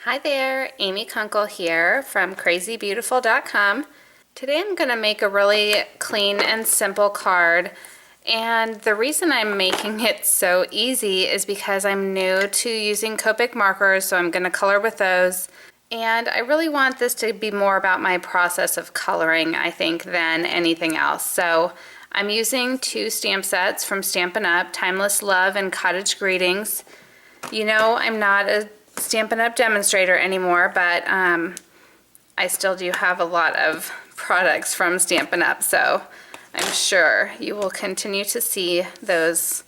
Hi there, Amy Kunkel here from crazybeautiful.com. Today I'm going to make a really clean and simple card, and the reason I'm making it so easy is because I'm new to using Copic markers, so I'm going to color with those. And I really want this to be more about my process of coloring, I think, than anything else. So I'm using two stamp sets from Stampin' Up!, Timeless Love and Cottage Greetings. You know, I'm not a Stampin' Up! Demonstrator anymore, but I still do have a lot of products from Stampin' Up!, so I'm sure you will continue to see those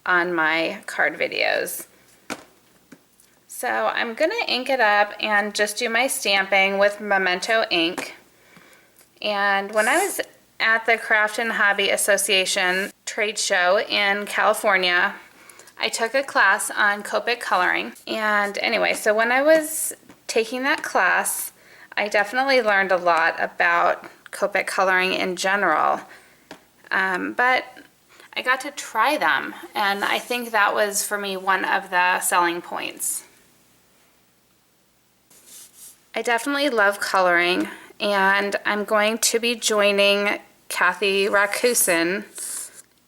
on my card videos. So I'm going to ink it up and just do my stamping with Memento ink. And when I was at the Craft and Hobby Association trade show in California, I took a class on Copic coloring. And anyway, so when I was taking that class, I definitely learned a lot about Copic coloring in general. But I got to try them, and I think that was for me one of the selling points. I definitely love coloring, and I'm going to be joining Kathy Rakusin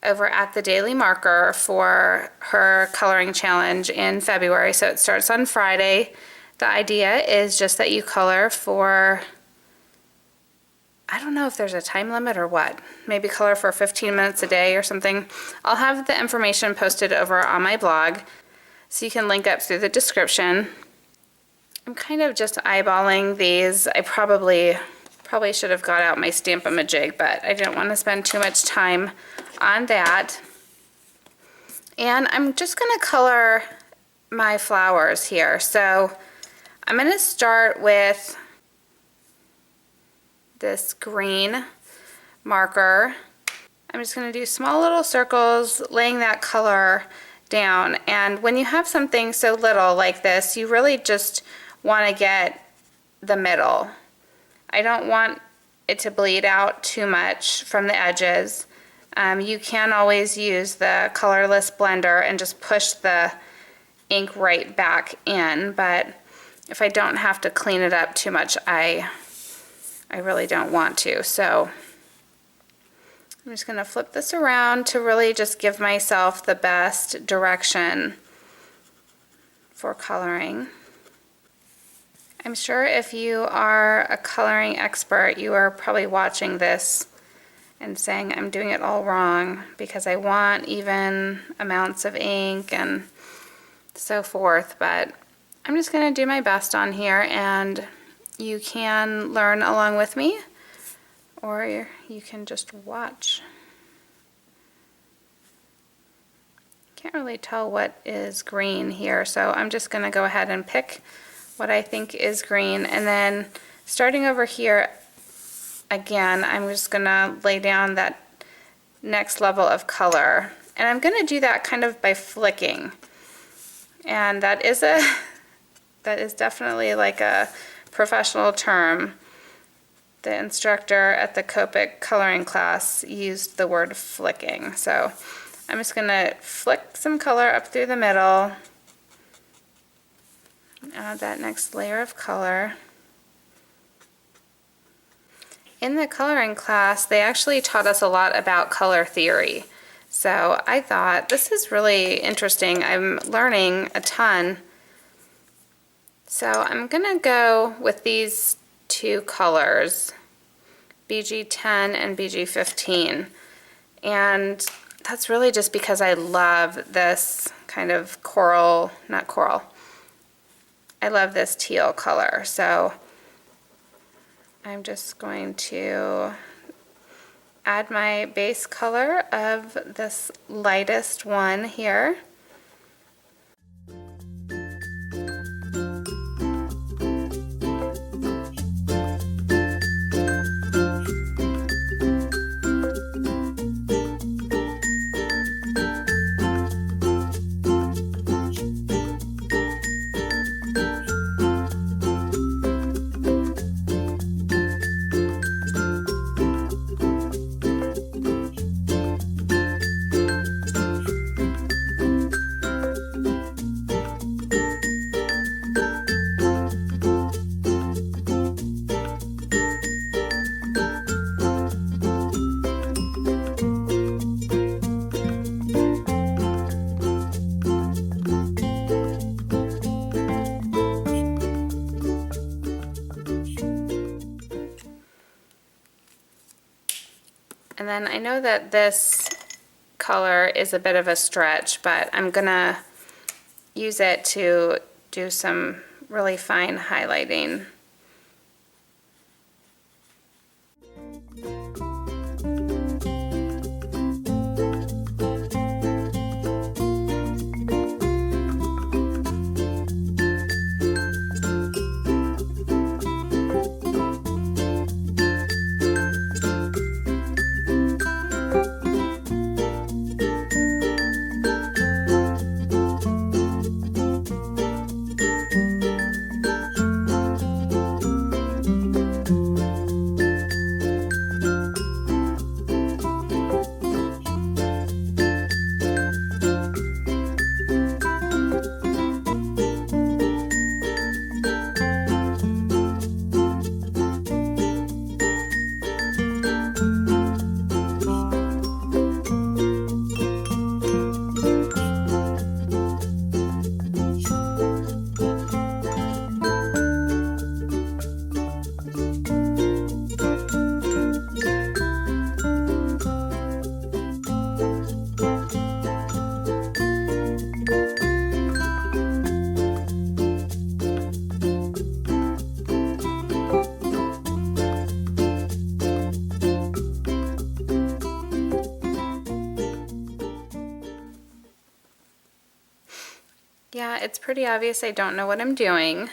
over at the Daily Marker for her coloring challenge in February. So it starts on Friday. The idea is just that you color for, I don't know if there's a time limit or what, maybe color for 15 minutes a day or something. I'll have the information posted over on my blog, so you can link up through the description. I'm kind of just eyeballing these. I probably should have got out my Stamp-A-Majig, but I didn't want to spend too much time on that. And I'm just going to color my flowers here. So I'm going to start with this green marker. I'm just going to do small little circles, laying that color down. And when you have something so little like this, you really just want to get the middle. I don't want it to bleed out too much from the edges. You can always use the colorless blender and just push the ink right back in, but if I don't have to clean it up too much, I really don't want to. So I'm just going to flip this around to really just give myself the best direction for coloring. I'm sure if you are a coloring expert, you are probably watching this and saying I'm doing it all wrong because I want even amounts of ink and so forth, but I'm just going to do my best on here, and you can learn along with me, or you can just watch. Can't really tell what is green here, so I'm just going to go ahead and pick what I think is green, and then starting over here again, I'm just gonna lay down that next level of color, and I'm gonna do that kind of by flicking, and that is definitely like a professional term. The instructor at the Copic coloring class used the word flicking, so I'm just gonna flick some color up through the middle. Add that next layer of color. In the coloring class, they actually taught us a lot about color theory. So I thought, this is really interesting. I'm learning a ton. So I'm gonna go with these two colors, BG10 and BG15. And that's really just because I love this kind of coral, not coral, I love this teal color, so I'm just going to add my base color of this lightest one here. then I know that this color is a bit of a stretch, but I'm gonna use it to do some really fine highlighting. Yeah, it's pretty obvious I don't know what I'm doing,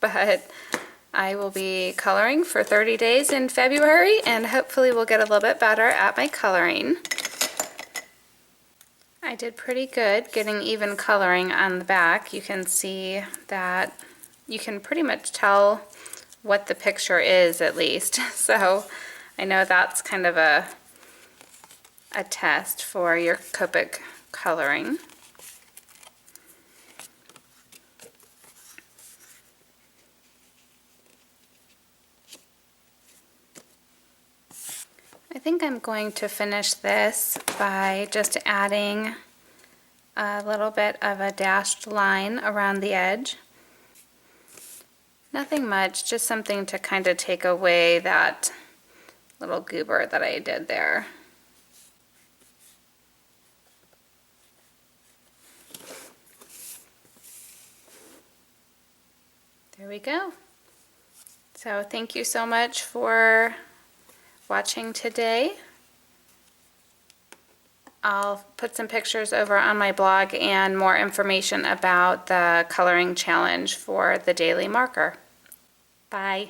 but I will be coloring for 30 days in February, and hopefully we'll get a little bit better at my coloring. I did pretty good getting even coloring on the back. You can see that you can pretty much tell what the picture is, at least. So I know that's kind of a test for your Copic coloring. I think I'm going to finish this by just adding a little bit of a dashed line around the edge. Nothing much, just something to kind of take away that little goober that I did there. There we go. So thank you so much for watching today. I'll put some pictures over on my blog and more information about the coloring challenge for the daily marker. Bye.